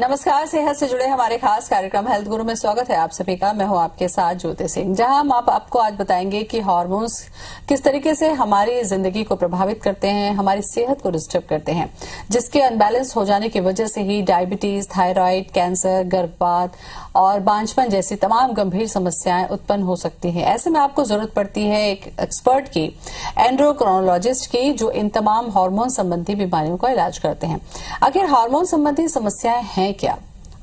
नमस्कार, सेहत से जुड़े हमारे खास कार्यक्रम हेल्थ गुरु में स्वागत है आप सभी का। मैं हूं आपके साथ ज्योति सिंह, जहां हम आपको आज बताएंगे कि हार्मोन्स किस तरीके से हमारी जिंदगी को प्रभावित करते हैं, हमारी सेहत को डिस्टर्ब करते हैं, जिसके अनबैलेंस हो जाने की वजह से ही डायबिटीज, थायराइड, कैंसर, गर्भपात और बांझपन जैसी तमाम गंभीर समस्याएं उत्पन्न हो सकती है। ऐसे में आपको जरूरत पड़ती है एक एक्सपर्ट की, एंडोक्रोनोलॉजिस्ट की, जो इन तमाम हार्मोन संबंधी बीमारियों का इलाज करते हैं। आखिर हार्मोन संबंधी समस्याएं हैं क्या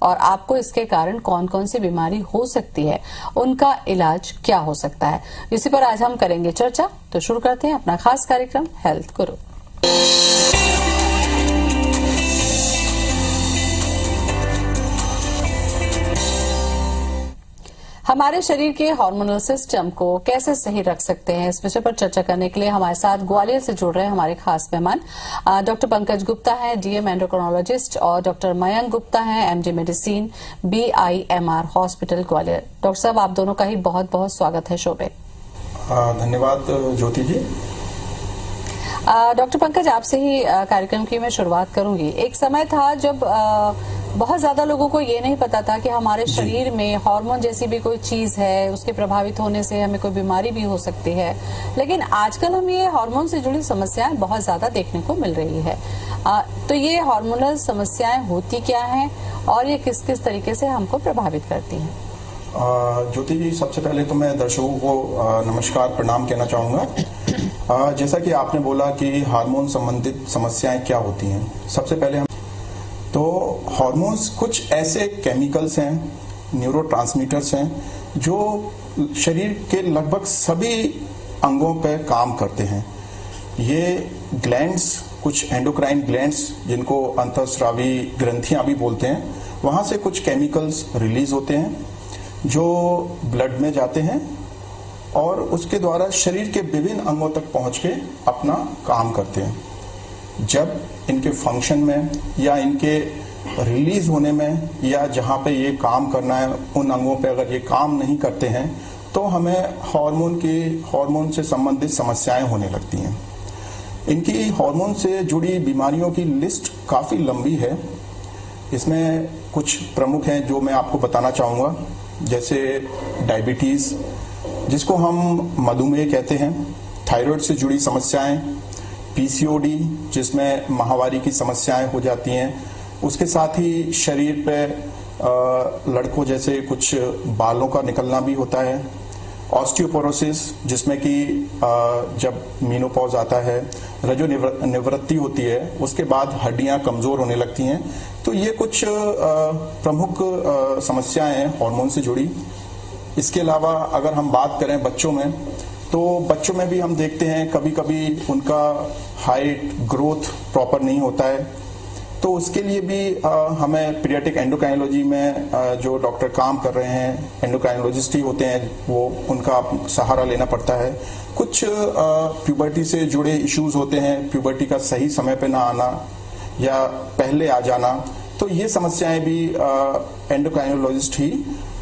और आपको इसके कारण कौन कौन सी बीमारी हो सकती है, उनका इलाज क्या हो सकता है, इसी पर आज हम करेंगे चर्चा। तो शुरू करते हैं अपना खास कार्यक्रम हेल्थ गुरु। हमारे शरीर के हार्मोनल सिस्टम को कैसे सही रख सकते हैं, इस विषय पर चर्चा करने के लिए हमारे साथ ग्वालियर से जुड़ रहे हैं हमारे खास मेहमान डॉक्टर पंकज गुप्ता हैं, डीएम एंडोक्रोनोलॉजिस्ट, और डॉक्टर मयंक गुप्ता हैं, MD medicine, BIMR hospital Gwalior. Doctor साहब, आप दोनों का ही बहुत बहुत स्वागत है शो पे। धन्यवाद ज्योति जी। डॉक्टर पंकज, आपसे ही कार्यक्रम की मैं शुरुआत करूंगी। एक समय था जब बहुत ज्यादा लोगों को ये नहीं पता था कि हमारे शरीर में हार्मोन जैसी भी कोई चीज है, उसके प्रभावित होने से हमें कोई बीमारी भी हो सकती है। लेकिन आजकल हम ये हार्मोन से जुड़ी समस्याएं बहुत ज्यादा देखने को मिल रही है। तो ये हार्मोनल समस्याएं होती क्या हैं और ये किस किस तरीके से हमको प्रभावित करती हैं? ज्योति जी, सबसे पहले तो मैं दर्शकों को नमस्कार, प्रणाम कहना चाहूंगा। जैसा कि आपने बोला कि हार्मोन संबंधित समस्याएं क्या होती हैं, सबसे पहले तो हार्मोन्स कुछ ऐसे केमिकल्स हैं, न्यूरोट्रांसमीटर्स हैं, जो शरीर के लगभग सभी अंगों पर काम करते हैं। ये ग्लैंड्स, कुछ एंडोक्राइन ग्लैंड्स, जिनको अंतःस्रावी ग्रंथियां भी बोलते हैं, वहां से कुछ केमिकल्स रिलीज होते हैं जो ब्लड में जाते हैं और उसके द्वारा शरीर के विभिन्न अंगों तक पहुंच के अपना काम करते हैं। जब इनके फंक्शन में या इनके रिलीज होने में या जहां पे ये काम करना है उन अंगों पे अगर ये काम नहीं करते हैं तो हमें हार्मोन से संबंधित समस्याएं होने लगती हैं। इनकी हार्मोन से जुड़ी बीमारियों की लिस्ट काफी लंबी है। इसमें कुछ प्रमुख हैं जो मैं आपको बताना चाहूंगा, जैसे डायबिटीज, जिसको हम मधुमेह कहते हैं, थायराइड से जुड़ी समस्याएं, PCOD, जिसमें माहवारी की समस्याएं हो जाती हैं, उसके साथ ही शरीर पे लड़कों जैसे कुछ बालों का निकलना भी होता है, ऑस्टियोपोरोसिस, जिसमें कि जब मीनोपॉज आता है, रजोनिवृत्ति होती है, उसके बाद हड्डियां कमजोर होने लगती हैं। तो ये कुछ प्रमुख समस्याएं हैं हार्मोन से जुड़ी। इसके अलावा अगर हम बात करें बच्चों में, तो बच्चों में भी हम देखते हैं कभी कभी उनका हाइट, ग्रोथ प्रॉपर नहीं होता है। तो उसके लिए भी हमें पीडियाट्रिक एंडोक्राइनोलॉजी में जो डॉक्टर काम कर रहे हैं, एंडोक्राइनोलॉजिस्ट ही होते हैं, वो उनका सहारा लेना पड़ता है। कुछ प्यूबर्टी से जुड़े इश्यूज होते हैं, प्यूबर्टी का सही समय पे ना आना या पहले आ जाना, तो ये समस्याएं भी एंडोक्राइनोलॉजिस्ट ही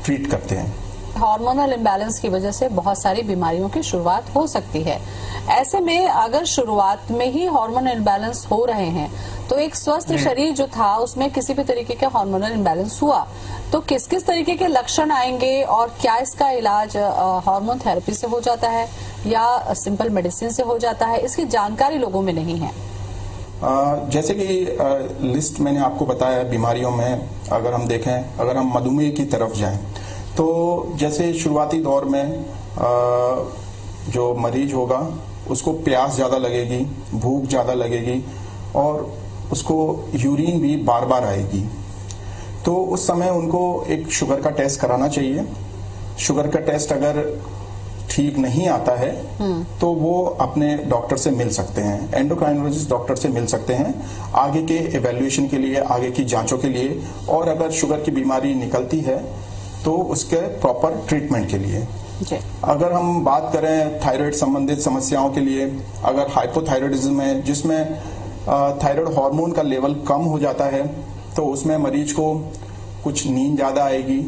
ट्रीट करते हैं। हार्मोनल इम्बैलेंस की वजह से बहुत सारी बीमारियों की शुरुआत हो सकती है। ऐसे में अगर शुरुआत में ही हार्मोनल इम्बैलेंस हो रहे हैं तो एक स्वस्थ शरीर जो था उसमें किसी भी तरीके का हार्मोनल इम्बैलेंस हुआ तो किस किस तरीके के लक्षण आएंगे और क्या इसका इलाज हार्मोन थेरेपी से हो जाता है या सिंपल मेडिसिन से हो जाता है, इसकी जानकारी लोगों में नहीं है। जैसे कि लिस्ट मैंने आपको बताया बीमारियों में, अगर हम देखें, अगर हम मधुमेह की तरफ जाएं तो जैसे शुरुआती दौर में जो मरीज होगा उसको प्यास ज्यादा लगेगी, भूख ज्यादा लगेगी और उसको यूरिन भी बार बार आएगी। तो उस समय उनको एक शुगर का टेस्ट कराना चाहिए। शुगर का टेस्ट अगर ठीक नहीं आता है तो वो अपने डॉक्टर से मिल सकते हैं, एंडोक्राइनोलॉजिस्ट डॉक्टर से मिल सकते हैं आगे के इवैल्यूएशन के लिए, आगे की जांचों के लिए, और अगर शुगर की बीमारी निकलती है तो उसके प्रॉपर ट्रीटमेंट के लिए। अगर हम बात करें थायराइड संबंधित समस्याओं के लिए, अगर हाइपोथायराइडिज्म है जिसमें थायराइड हार्मोन का लेवल कम हो जाता है, तो उसमें मरीज को कुछ नींद ज्यादा आएगी,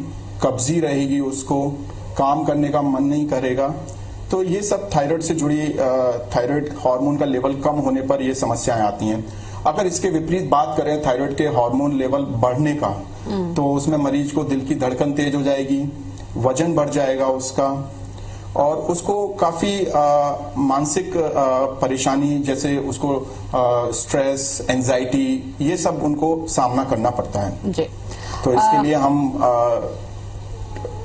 कब्जी रहेगी, उसको काम करने का मन नहीं करेगा। तो ये सब थायराइड से जुड़ी, थायराइड हार्मोन का लेवल कम होने पर ये समस्याएं आती हैं। अगर इसके विपरीत बात करें थायराइड के हार्मोन लेवल बढ़ने का, तो उसमें मरीज को दिल की धड़कन तेज हो जाएगी, वजन बढ़ जाएगा उसका, और उसको काफी मानसिक परेशानी जैसे उसको स्ट्रेस, एंजाइटी, ये सब उनको सामना करना पड़ता है जी। तो इसके लिए हम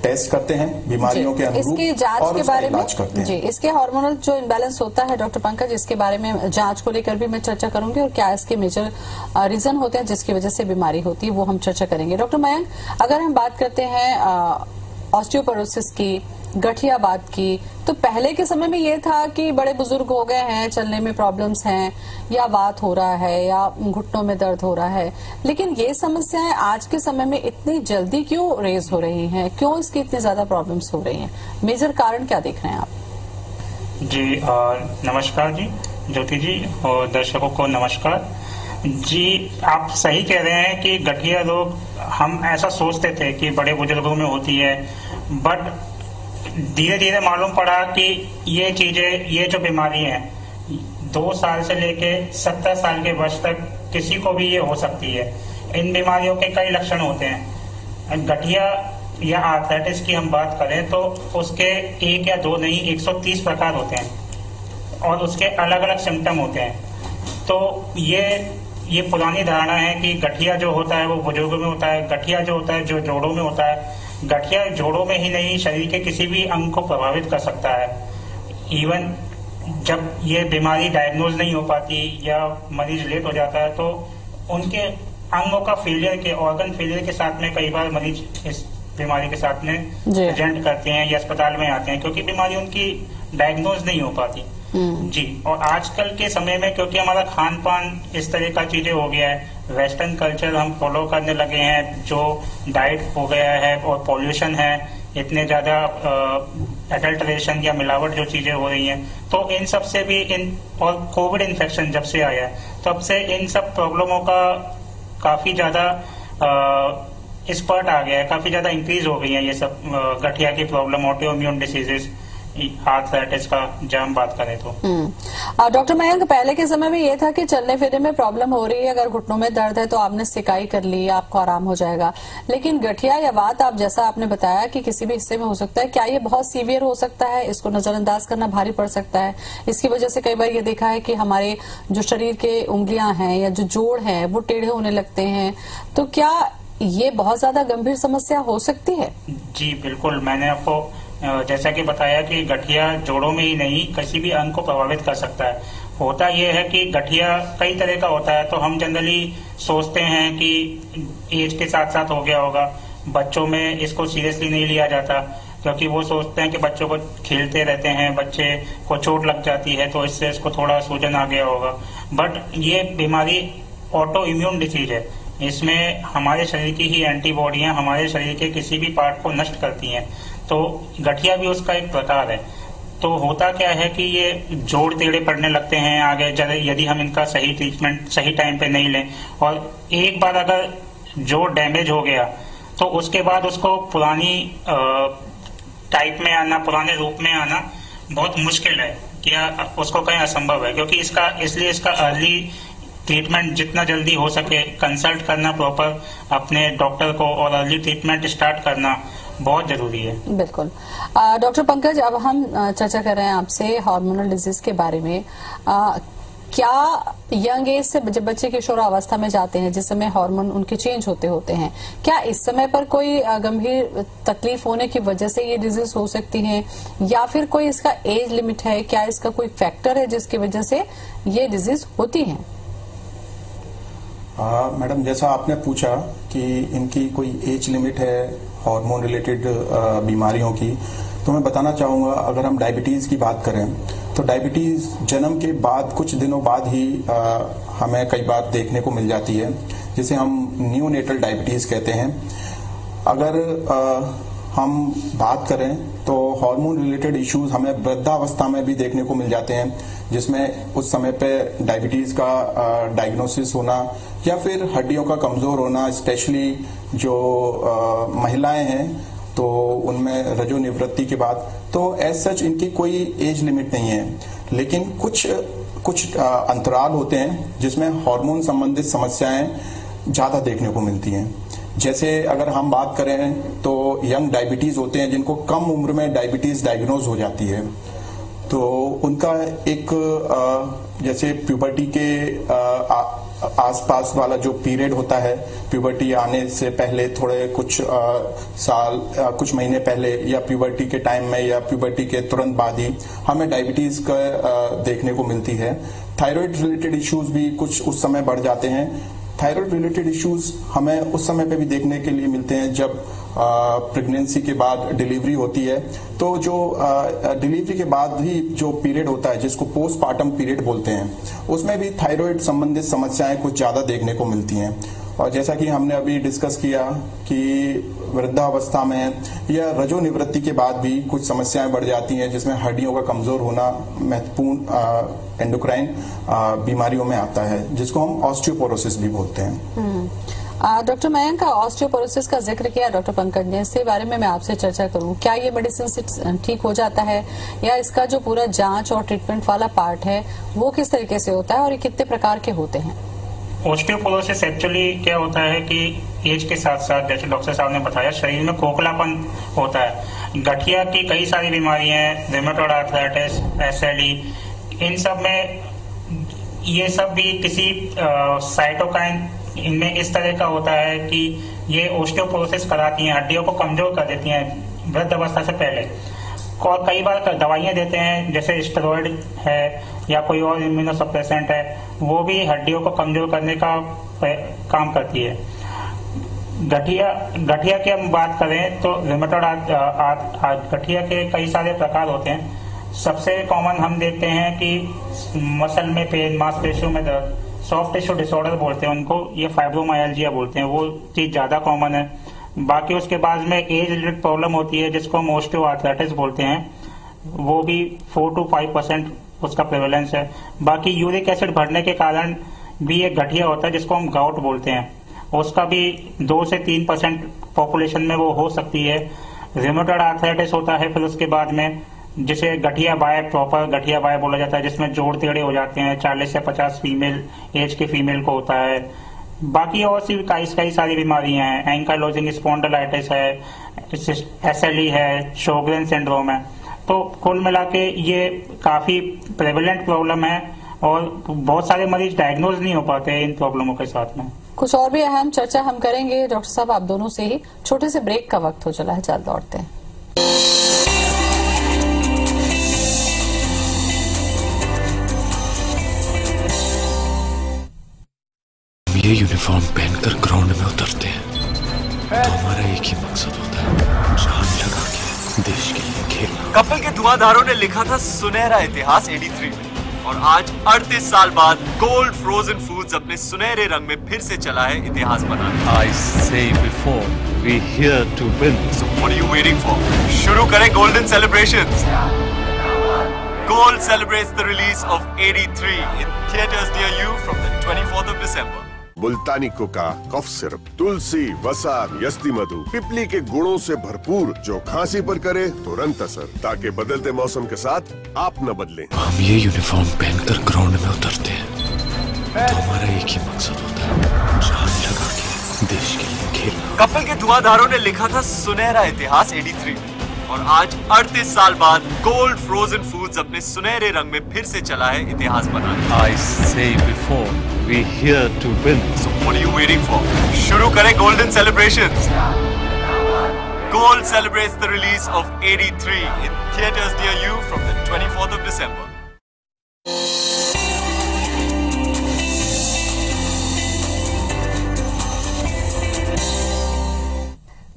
टेस्ट करते हैं बीमारियों के अनुरूप, इसकी जांच और के बारे में करते हैं। जी, इसके हार्मोनल जो इम्बैलेंस होता है डॉक्टर पंकज, इसके बारे में जांच को लेकर भी मैं चर्चा करूंगी, और क्या इसके मेजर रीजन होते हैं जिसकी वजह से बीमारी होती है वो हम चर्चा करेंगे। डॉक्टर मयंक, अगर हम बात करते हैं ऑस्टियोपोरोसिस की, गठियावाद की, तो पहले के समय में ये था कि बड़े बुजुर्ग हो गए हैं, चलने में प्रॉब्लम्स हैं, या वात हो रहा है, या घुटनों में दर्द हो रहा है, लेकिन ये समस्याएं आज के समय में इतनी जल्दी क्यों रेज हो रही हैं? क्यों इसकी इतनी ज्यादा प्रॉब्लम्स हो रही हैं? मेजर कारण क्या देख रहे हैं आप? जी नमस्कार जी ज्योति जी, और दर्शकों को नमस्कार जी। आप सही कह रहे हैं कि गठिया रोग हम ऐसा सोचते थे कि बड़े बुजुर्गों में होती है, बट धीरे धीरे मालूम पड़ा कि ये चीजें, ये जो बीमारी है 2 साल से लेके 70 साल के वर्ष तक किसी को भी ये हो सकती है। इन बीमारियों के कई लक्षण होते हैं। गठिया या आर्थराइटिस की हम बात करें तो उसके 1 या 2 नहीं 130 प्रकार होते हैं, और उसके अलग अलग सिम्टम होते हैं। तो ये पुरानी धारणा है कि गठिया जो होता है वो बुजुर्गों में होता है, गठिया जो होता है जो जोड़ों में होता है। गठिया जोड़ों में ही नहीं, शरीर के किसी भी अंग को प्रभावित कर सकता है। इवन जब ये बीमारी डायग्नोज नहीं हो पाती या मरीज लेट हो जाता है तो उनके अंगों का फेलियर के, ऑर्गन फेलियर के साथ में कई बार मरीज इस बीमारी के साथ में प्रेजेंट करते हैं या अस्पताल में आते हैं, क्योंकि बीमारी उनकी डायग्नोज नहीं हो पाती जी। और आजकल के समय में क्योंकि हमारा खान पान इस तरह का चीजें हो गया है, वेस्टर्न कल्चर हम फॉलो करने लगे हैं, जो डाइट हो गया है और पॉल्यूशन है, इतने ज्यादा एडल्ट्रेशन या मिलावट जो चीजें हो रही हैं, तो इन सब से भी और कोविड इन्फेक्शन जब से आया तब से इन सब प्रॉब्लमों का काफी ज्यादा स्पर्ट आ गया है, काफी ज्यादा इंक्रीज हो गई है ये सब गठिया की problem, auto immune diseases, arthritis का जब हम बात करें तो। डॉक्टर मयंक, पहले के समय में ये था कि चलने फिरने में प्रॉब्लम हो रही है, अगर घुटनों में दर्द है तो आपने सिकाई कर ली, आपको आराम हो जाएगा। लेकिन गठिया या वात, आप जैसा आपने बताया कि किसी भी हिस्से में हो सकता है, क्या ये बहुत सीवियर हो सकता है? इसको नजरअंदाज करना भारी पड़ सकता है? इसकी वजह से कई बार ये देखा है कि हमारे जो शरीर के उंगलियां हैं या जो जोड़ हैं वो टेढ़े होने लगते हैं, तो क्या ये बहुत ज्यादा गंभीर समस्या हो सकती है? जी बिल्कुल, मैंने आपको जैसा कि बताया कि गठिया जोड़ों में ही नहीं किसी भी अंग को प्रभावित कर सकता है। होता यह है कि गठिया कई तरह का होता है, तो हम जनरली सोचते हैं कि एज के साथ साथ हो गया होगा। बच्चों में इसको सीरियसली नहीं लिया जाता, क्योंकि वो सोचते हैं कि बच्चों को खेलते रहते हैं, बच्चे को चोट लग जाती है तो इससे इसको थोड़ा सूजन आ गया होगा। बट ये बीमारी ऑटो इम्यून डिसीज है, इसमें हमारे शरीर की ही एंटीबॉडियां हमारे शरीर के किसी भी पार्ट को नष्ट करती हैं, तो गठिया भी उसका एक प्रकार है। तो होता क्या है कि ये जोड़ टेढ़े पड़ने लगते हैं आगे यदि हम इनका सही ट्रीटमेंट सही टाइम पे नहीं लें, और एक बार अगर जोड़ डैमेज हो गया तो उसके बाद उसको पुरानी टाइप में आना, पुराने रूप में आना बहुत मुश्किल है, या उसको कहीं असंभव है, क्योंकि इसलिए इसका अर्ली ट्रीटमेंट जितना जल्दी हो सके कंसल्ट करना प्रॉपर अपने डॉक्टर को, और अर्ली ट्रीटमेंट स्टार्ट करना बहुत जरूरी है। बिल्कुल। डॉक्टर पंकज, अब हम चर्चा कर रहे हैं आपसे हार्मोनल डिजीज के बारे में। क्या यंग एज से जब बच्चे किशोरावस्था में जाते हैं, जिस समय हार्मोन उनके चेंज होते हैं, क्या इस समय पर कोई गंभीर तकलीफ होने की वजह से ये डिजीज हो सकती है, या फिर कोई इसका एज लिमिट है? क्या इसका कोई फैक्टर है जिसकी वजह से ये डिजीज होती है? मैडम, जैसा आपने पूछा कि इनकी कोई एज लिमिट है हार्मोन रिलेटेड बीमारियों की, तो मैं बताना चाहूँगा, अगर हम डायबिटीज़ की बात करें तो डायबिटीज़ जन्म के बाद कुछ दिनों बाद ही हमें कई बार देखने को मिल जाती है, जिसे हम न्यूनेटल डायबिटीज़ कहते हैं। अगर हम बात करें तो हार्मोन रिलेटेड इश्यूज हमें वृद्धावस्था में भी देखने को मिल जाते हैं, जिसमें उस समय पे डायबिटीज़ का डायग्नोसिस होना या फिर हड्डियों का कमज़ोर होना, स्पेशली जो महिलाएं हैं तो उनमें रजोनिवृत्ति के बाद, तो एज सच इनकी कोई एज लिमिट नहीं है। लेकिन कुछ अंतराल होते हैं जिसमें हार्मोन संबंधित समस्याएं ज़्यादा देखने को मिलती हैं। जैसे अगर हम बात करें तो यंग डायबिटीज होते हैं जिनको कम उम्र में डायबिटीज डायग्नोज हो जाती है, तो उनका एक जैसे प्यूबर्टी के आसपास वाला जो पीरियड होता है, प्यूबर्टी आने से पहले थोड़े कुछ साल कुछ महीने पहले या प्यूबर्टी के टाइम में या प्यूबर्टी के तुरंत बाद ही हमें डायबिटीज का देखने को मिलती है। थायराइड रिलेटेड इश्यूज भी कुछ उस समय बढ़ जाते हैं। थायराइड रिलेटेड इश्यूज हमें उस समय पे भी देखने के लिए मिलते हैं जब प्रेगनेंसी के बाद डिलीवरी होती है, तो जो डिलीवरी के बाद ही जो पीरियड होता है जिसको पोस्टपार्टम पीरियड बोलते हैं, उसमें भी थायराइड संबंधित समस्याएं कुछ ज्यादा देखने को मिलती हैं। और जैसा कि हमने अभी डिस्कस किया कि वृद्धावस्था में या रजोनिवृत्ति के बाद भी कुछ समस्याएं बढ़ जाती हैं जिसमें हड्डियों का कमजोर होना महत्वपूर्ण एंडोक्राइन बीमारियों में आता है, जिसको हम ऑस्टियोपोरोसिस भी बोलते हैं। डॉक्टर मयंक, ऑस्टियोपोरोसिस का जिक्र किया डॉक्टर पंकज ने, इसके बारे में मैं आपसे चर्चा करूं। क्या ये मेडिसिन से ठीक हो जाता है या इसका जो पूरा जांच और ट्रीटमेंट वाला पार्ट है वो किस तरीके से होता है और ये कितने प्रकार के होते हैं? ऑस्टियोपोरोसिस एक्चुअली क्या होता है कि एज के साथ साथ, जैसे डॉक्टर साहब ने बताया, शरीर में खोखलापन होता है। गठिया की कई सारी बीमारियां हैं, रूमेटॉइड आर्थराइटिस, एसएलई, इन सब में ये सब भी किसी साइटोकाइन इनमें इस तरह का होता है कि ये ऑस्टियोपोरोसिस कराती हैं, हड्डियों को कमजोर कर देती हैं वृद्ध अवस्था से पहले। और कई बार दवाइयां देते हैं जैसे स्टेरॉइड है या कोई और इम्यूनोसप्रेसेंट है, वो भी हड्डियों को कमजोर करने का काम करती है। गठिया की हम बात करें तो रूमेटॉइड गठिया के कई सारे प्रकार होते हैं। सबसे कॉमन हम देखते हैं कि मसल में पेन, मांसपेशियों में दर्द, सॉफ्ट टिश्यू डिसऑर्डर बोलते हैं उनको, ये फाइब्रोमाइल्जिया बोलते हैं, वो चीज ज्यादा कॉमन है। बाकी उसके बाद में एज रिलेटेड प्रॉब्लम होती है जिसको हम ऑस्टियोआर्थराइटिस बोलते हैं, वो भी 4 to 5% उसका प्रेवलेंस है। बाकी यूरिक एसिड बढ़ने के कारण भी एक गठिया होता है जिसको हम गाउट बोलते हैं, उसका भी 2 से 3% पॉपुलेशन में वो हो सकती है। रूमेटॉइड आर्थराइटिस होता है फिर उसके बाद में, जिसे गठिया बाय, प्रॉपर गठिया बाय बोला जाता है, जिसमें जोड़ टेढ़े हो जाते हैं। 40 से 50 फीमेल एज के फीमेल को होता है। बाकी और सी कई सारी बीमारियां हैं, एंकाइलोजिंग स्पॉन्डिलाइटिस है, एसएलई है, शोगरेन सिंड्रोम है। तो कुल मिला के ये काफी प्रेवलेंट प्रॉब्लम है और बहुत सारे मरीज डायग्नोज नहीं हो पाते इन प्रॉब्लमों के साथ में। कुछ और भी अहम चर्चा हम करेंगे डॉक्टर साहब आप दोनों से ही। छोटे से ब्रेक का वक्त हो चला है, चल दौड़ते हैं। ये यूनिफॉर्म पहनकर ग्राउंड में उतरते हैं तो हमारा एक ही मकसद होता है, जान लगा के देश के लिए खेलना। कपिल के धुआंधारों ने लिखा था सुनहरा इतिहास 83 में, और आज 38 साल बाद गोल्ड फ्रोजन फूड्स अपने सुनहरे रंग में फिर से चला है इतिहास बनाने। I say before, we here to win. So what are you waiting for? शुरू करें golden celebrations. Gold celebrates the release of 83 in theaters near you from the 24th of December. मुल्तानी कोका, कफ सिरप, तुलसी, वसा, यस्ती मधु, पिपली के गुणों से भरपूर, जो खांसी पर करे तुरंत असर, ताकि बदलते मौसम के साथ आप न बदलें। हम ये यूनिफॉर्म पहनकर ग्राउंड में उतरते हैं तो हमारा एक ही मकसद होता है, जान लगा के देश के लिए खेलना। कपिल के धुआंधारों ने लिखा था सुनहरा इतिहास 83 में, और आज 38 साल बाद गोल्ड फ्रोजन फूड्स अपने सुनहरे रंग में फिर से चला है इतिहास बनाने। I say before, we here to win. So what are you waiting for? शुरू करें golden celebrations. Gold celebrates the release of 83 in theaters near you from the 24th of December.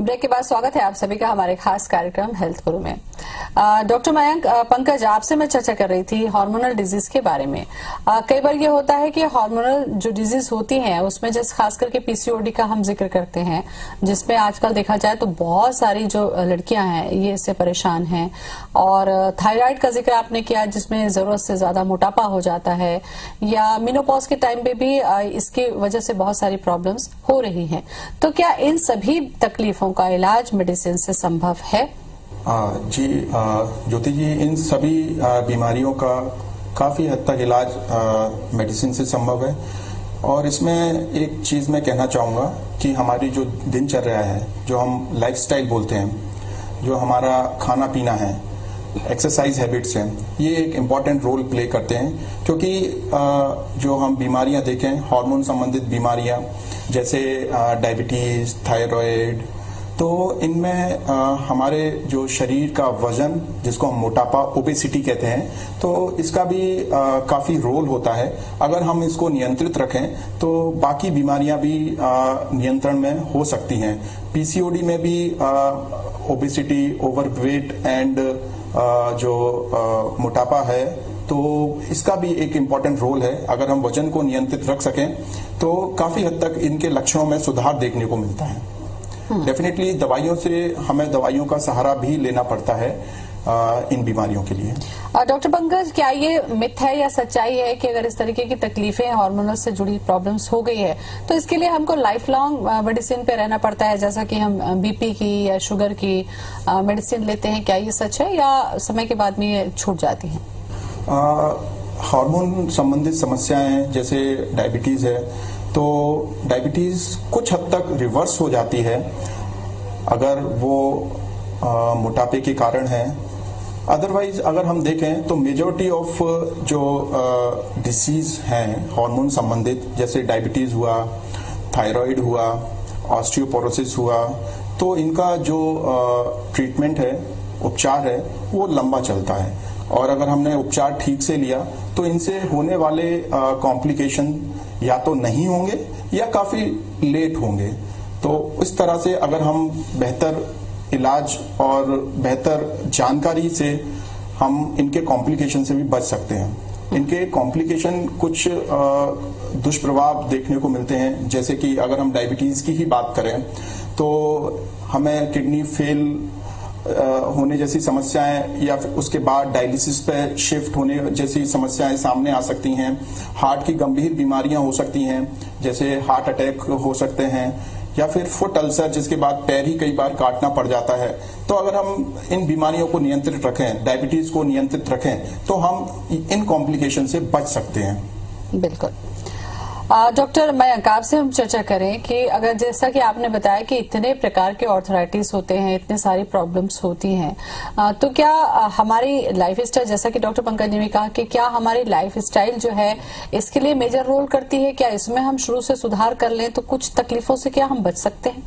Break के बाद स्वागत है आप सभी का हमारे खास कार्यक्रम हेल्थ गुरु में। डॉक्टर मयंक, पंकज, आपसे मैं चर्चा कर रही थी हार्मोनल डिजीज के बारे में। कई बार ये होता है कि हार्मोनल जो डिजीज होती हैं उसमें जैसे खास करके पीसीओडी का हम जिक्र करते हैं, जिसमें आजकल देखा जाए तो बहुत सारी जो लड़कियां हैं ये इससे परेशान हैं। और थायराइड का जिक्र आपने किया जिसमें जरूरत से ज्यादा मोटापा हो जाता है, या मेनोपॉज के टाइम पे भी इसकी वजह से बहुत सारी प्रॉब्लम्स हो रही हैं। तो क्या इन सभी तकलीफों का इलाज मेडिसिन से संभव है? जी ज्योति जी, इन सभी बीमारियों का काफी हद तक इलाज मेडिसिन से संभव है। और इसमें एक चीज मैं कहना चाहूंगा कि हमारी जो दिनचर्या है, जो हम लाइफस्टाइल बोलते हैं, जो हमारा खाना पीना है, एक्सरसाइज हैबिट्स हैं, ये एक इम्पॉर्टेंट रोल प्ले करते हैं। क्योंकि जो हम बीमारियां देखें, हार्मोन संबंधित बीमारियां जैसे डायबिटीज, थायराइड, तो इनमें हमारे जो शरीर का वजन, जिसको हम मोटापा, ओबेसिटी कहते हैं, तो इसका भी काफी रोल होता है। अगर हम इसको नियंत्रित रखें तो बाकी बीमारियां भी नियंत्रण में हो सकती हैं। पीसीओडी में भी ओबेसिटी, ओवरवेट एंड जो मोटापा है, तो इसका भी एक इम्पॉर्टेंट रोल है। अगर हम वजन को नियंत्रित रख सकें तो काफी हद तक इनके लक्षणों में सुधार देखने को मिलता है। डेफिनेटली दवाइयों से हमें दवाइयों का सहारा भी लेना पड़ता है इन बीमारियों के लिए। डॉक्टर पंकज, क्या ये मिथ है या सच्चाई है कि अगर इस तरीके की तकलीफें, हार्मोनल से जुड़ी प्रॉब्लम्स हो गई है तो इसके लिए हमको लाइफ लॉन्ग मेडिसिन पे रहना पड़ता है, जैसा कि हम बीपी की या शुगर की मेडिसिन लेते हैं? क्या ये सच है या समय के बाद में ये छूट जाती है? हार्मोन संबंधित समस्याएं जैसे डायबिटीज है, तो डायबिटीज कुछ हद तक रिवर्स हो जाती है अगर वो मोटापे के कारण है। अदरवाइज अगर हम देखें तो मेजॉरिटी ऑफ जो डिसीज हैं हार्मोन संबंधित, जैसे डायबिटीज हुआ, थायराइड हुआ, ऑस्टियोपोरोसिस हुआ, तो इनका जो ट्रीटमेंट है, उपचार है, वो लंबा चलता है। और अगर हमने उपचार ठीक से लिया तो इनसे होने वाले कॉम्प्लिकेशन या तो नहीं होंगे या काफी लेट होंगे। तो इस तरह से अगर हम बेहतर इलाज और बेहतर जानकारी से हम इनके कॉम्प्लिकेशन से भी बच सकते हैं। इनके कॉम्प्लिकेशन कुछ दुष्प्रभाव देखने को मिलते हैं, जैसे कि अगर हम डायबिटीज की ही बात करें तो हमें किडनी फेल होने जैसी समस्याएं या फिर उसके बाद डायलिसिस पे शिफ्ट होने जैसी समस्याएं सामने आ सकती हैं। हार्ट की गंभीर बीमारियां हो सकती हैं, जैसे हार्ट अटैक हो सकते हैं, या फिर फुट अल्सर, जिसके बाद पैर ही कई बार काटना पड़ जाता है। तो अगर हम इन बीमारियों को नियंत्रित रखें, डायबिटीज को नियंत्रित रखें, तो हम इन कॉम्प्लिकेशन से बच सकते हैं। बिल्कुल। डॉक्टर मयंक, आपसे हम चर्चा करें कि अगर जैसा कि आपने बताया कि इतने प्रकार के ऑर्थराइटिस होते हैं, इतने सारी प्रॉब्लम्स होती हैं, तो क्या हमारी लाइफ स्टाइल, जैसा कि डॉक्टर पंकज ने भी कहा कि क्या हमारी लाइफ स्टाइल जो है इसके लिए मेजर रोल करती है? क्या इसमें हम शुरू से सुधार कर लें तो कुछ तकलीफों से क्या हम बच सकते हैं?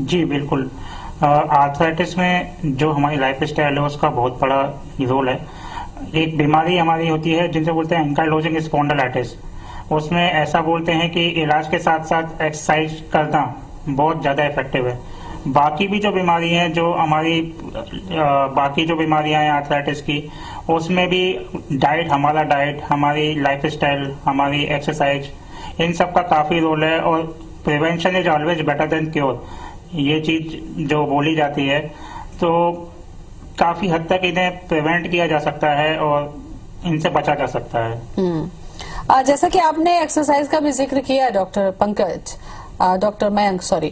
जी बिल्कुल। आर्थराइटिस में जो हमारी लाइफ स्टाइल है उसका बहुत बड़ा रोल है। एक बीमारी हमारी होती है जिनसे बोलते हैं एंकाइलोजिंग स्पॉन्डिलाइटिस। उसमें ऐसा बोलते हैं कि इलाज के साथ साथ एक्सरसाइज करना बहुत ज्यादा इफेक्टिव है। बाकी भी जो बीमारी हैं, जो हमारी बाकी जो बीमारियां हैं आर्थराइटिस की, उसमें भी हमारा डाइट, हमारी लाइफ स्टाइल, हमारी एक्सरसाइज, इन सब का काफी रोल है। और prevention is always better than cure, ये चीज जो बोली जाती है, तो काफी हद तक इन्हें प्रिवेंट किया जा सकता है और इनसे बचा जा सकता है। जैसा कि आपने एक्सरसाइज का भी जिक्र किया doctor Pankaj, doctor Mayank sorry,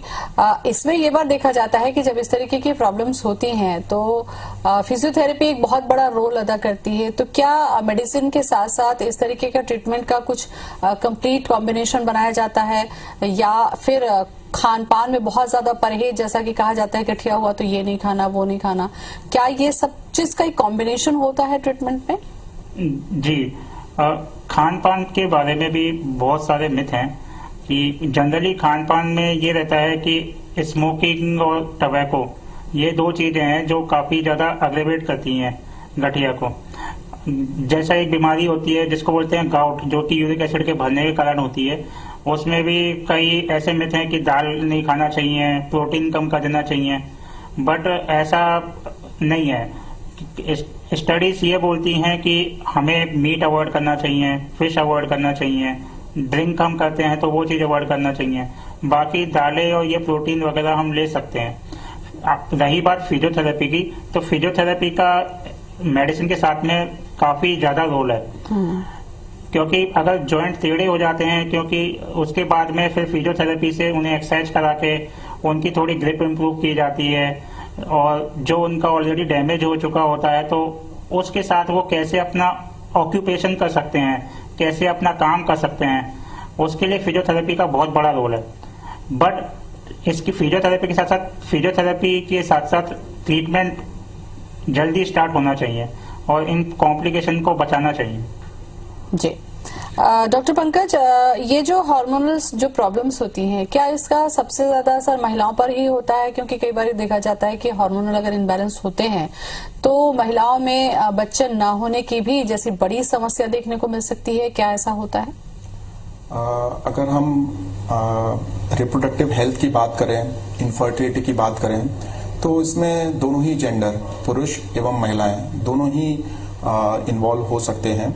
इसमें ये बार देखा जाता है कि जब इस तरीके की प्रॉब्लम्स होती हैं तो फिजियोथेरेपी एक बहुत बड़ा रोल अदा करती है। तो क्या मेडिसिन के साथ साथ इस तरीके का ट्रीटमेंट का कुछ कंप्लीट कॉम्बिनेशन बनाया जाता है, या फिर खान पान में बहुत ज्यादा परहेज, जैसा कि कहा जाता है गठिया हुआ तो ये नहीं खाना, वो नहीं खाना, क्या ये सब चीज का एक कॉम्बिनेशन होता है ट्रीटमेंट में? जी, खान पान के बारे में भी बहुत सारे मिथ हैं कि जनरली खान पान में ये रहता है कि स्मोकिंग और टबैको, ये दो चीजें हैं जो काफी ज्यादा अग्रेवेट करती हैं गठिया को। जैसा एक बीमारी होती है जिसको बोलते हैं गाउट, जो कि यूरिक एसिड के भरने के कारण होती है, उसमें भी कई ऐसे मिथ हैं कि दाल नहीं खाना चाहिए, प्रोटीन कम कर देना चाहिए, बट ऐसा नहीं है। स्टडीज ये बोलती हैं कि हमें मीट अवॉइड करना चाहिए, फिश अवॉइड करना चाहिए, ड्रिंक हम करते हैं तो वो चीज अवॉइड करना चाहिए, बाकी दालें और ये प्रोटीन वगैरह हम ले सकते हैं। रही बात फिजियोथेरेपी की, तो फिजियोथेरेपी का मेडिसिन के साथ में काफी ज्यादा रोल है, क्योंकि अगर जॉइंट टेढ़े हो जाते हैं, क्योंकि उसके बाद में फिर फिजियोथेरेपी से उन्हें एक्सरसाइज करा के उनकी थोड़ी ग्रिप इम्प्रूव की जाती है, और जो उनका ऑलरेडी डैमेज हो चुका होता है तो उसके साथ वो कैसे अपना ऑक्यूपेशन कर सकते हैं, कैसे अपना काम कर सकते हैं, उसके लिए फिजियोथेरेपी का बहुत बड़ा रोल है। बट इसकी फिजियोथेरेपी के साथ साथ ट्रीटमेंट जल्दी स्टार्ट होना चाहिए और इन कॉम्प्लिकेशन को बचाना चाहिए। जी डॉक्टर पंकज, ये जो हार्मोनल जो प्रॉब्लम्स होती हैं, क्या इसका सबसे ज्यादा असर महिलाओं पर ही होता है? क्योंकि कई बार देखा जाता है कि हार्मोनल अगर इनबैलेंस होते हैं तो महिलाओं में बच्चे ना होने की भी जैसी बड़ी समस्या देखने को मिल सकती है। क्या ऐसा होता है? अगर हम रिप्रोडक्टिव हेल्थ की बात करें, इनफर्टिलिटी की बात करें, तो इसमें दोनों ही जेंडर, पुरुष एवं महिलाएं, दोनों ही इन्वॉल्व हो सकते हैं।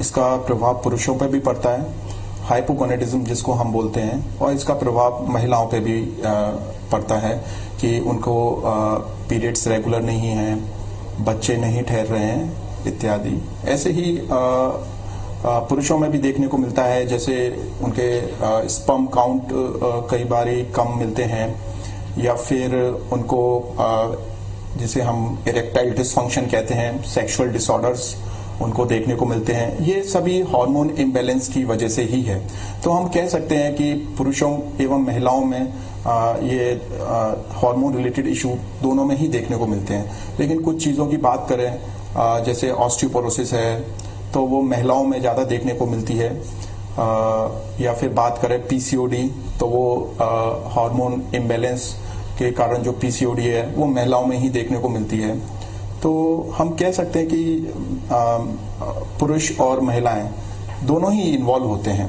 इसका प्रभाव पुरुषों पे भी पड़ता है, हाइपोगोनेडिज्म जिसको हम बोलते हैं, और इसका प्रभाव महिलाओं पे भी पड़ता है कि उनको पीरियड्स रेगुलर नहीं हैं, बच्चे नहीं ठहर रहे हैं इत्यादि। ऐसे ही पुरुषों में भी देखने को मिलता है, जैसे उनके स्पर्म काउंट कई बार कम मिलते हैं, या फिर उनको जिसे हम इरेक्टाइल डिसफंक्शन कहते हैं, सेक्सुअल डिसऑर्डर्स उनको देखने को मिलते हैं। ये सभी हार्मोन इम्बैलेंस की वजह से ही है। तो हम कह सकते हैं कि पुरुषों एवं महिलाओं में ये हार्मोन रिलेटेड इशू दोनों में ही देखने को मिलते हैं। लेकिन कुछ चीजों की बात करें, जैसे ऑस्टियोपोरोसिस है, तो वो महिलाओं में ज्यादा देखने को मिलती है, या फिर बात करें पीसीओडी, तो वो हार्मोन इम्बैलेंस के कारण जो पीसीओडी है वो महिलाओं में ही देखने को मिलती है। तो हम कह सकते हैं कि पुरुष और महिलाएं दोनों ही इन्वॉल्व होते हैं।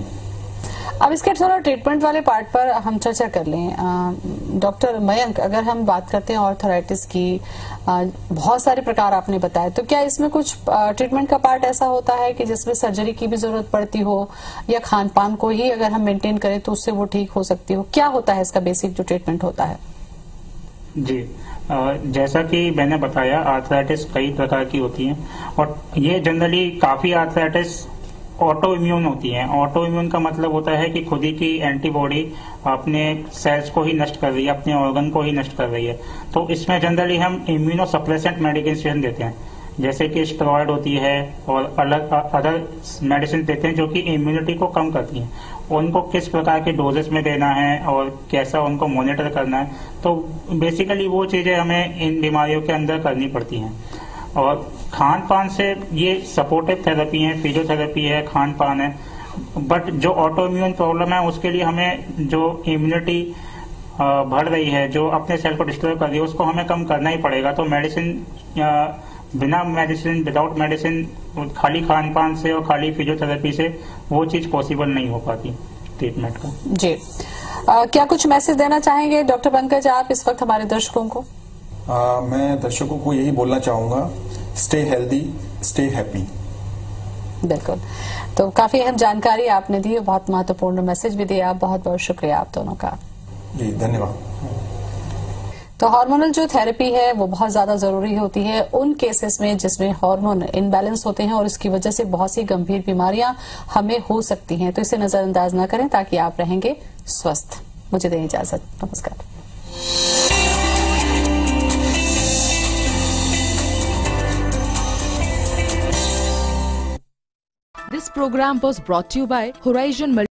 अब इसके थोड़ा ट्रीटमेंट वाले पार्ट पर हम चर्चा कर लें। डॉक्टर मयंक, अगर हम बात करते हैं ऑर्थराइटिस की, बहुत सारे प्रकार आपने बताए, तो क्या इसमें कुछ ट्रीटमेंट का पार्ट ऐसा होता है कि जिसमें सर्जरी की भी जरूरत पड़ती हो, या खान पान को ही अगर हम मेंटेन करें तो उससे वो ठीक हो सकती हो? क्या होता है इसका बेसिक जो ट्रीटमेंट होता है? जी, जैसा कि मैंने बताया, आर्थराइटिस कई प्रकार की होती है और ये जनरली काफी आर्थराइटिस ऑटो इम्यून होती है। ऑटो इम्यून का मतलब होता है कि खुद ही की एंटीबॉडी अपने सेल्स को ही नष्ट कर रही है, अपने ऑर्गन को ही नष्ट कर रही है। तो इसमें जनरली हम इम्यूनो सप्रेसेंट मेडिकेशन देते हैं, जैसे कि स्टेरॉयड होती है और अलग अदर मेडिसिन देते हैं जो कि इम्यूनिटी को कम करती हैं। उनको किस प्रकार के डोजेस में देना है और कैसा उनको मॉनिटर करना है, तो बेसिकली वो चीजें हमें इन बीमारियों के अंदर करनी पड़ती हैं। और खान पान से ये सपोर्टिव थेरेपी है, फिजियोथेरेपी है, खान पान है। बट जो ऑटो इम्यून प्रॉब्लम है उसके लिए हमें जो इम्यूनिटी बढ़ रही है, जो अपने सेल को डिस्ट्रॉय कर रही है, उसको हमें कम करना ही पड़ेगा। तो मेडिसिन, बिना मेडिसिन, विदाउट मेडिसिन, खाली खान पान से और खाली फिजियोथेरेपी से वो चीज पॉसिबल नहीं हो पाती ट्रीटमेंट का। जी, क्या कुछ मैसेज देना चाहेंगे डॉक्टर पंकज आप इस वक्त हमारे दर्शकों को? मैं दर्शकों को यही बोलना चाहूंगा, स्टे हेल्दी, स्टे हैप्पी। बिल्कुल, तो काफी अहम जानकारी आपने दी, बहुत महत्वपूर्ण मैसेज भी दिया। बहुत बहुत शुक्रिया आप दोनों का। जी धन्यवाद। तो हार्मोनल जो थेरेपी है वो बहुत ज्यादा जरूरी होती है उन केसेस में जिसमें हार्मोन इनबैलेंस होते हैं और इसकी वजह से बहुत सी गंभीर बीमारियां हमें हो सकती हैं। तो इसे नजरअंदाज न करें ताकि आप रहेंगे स्वस्थ। मुझे दें इजाजत, नमस्कार। This program was brought to you by Horizon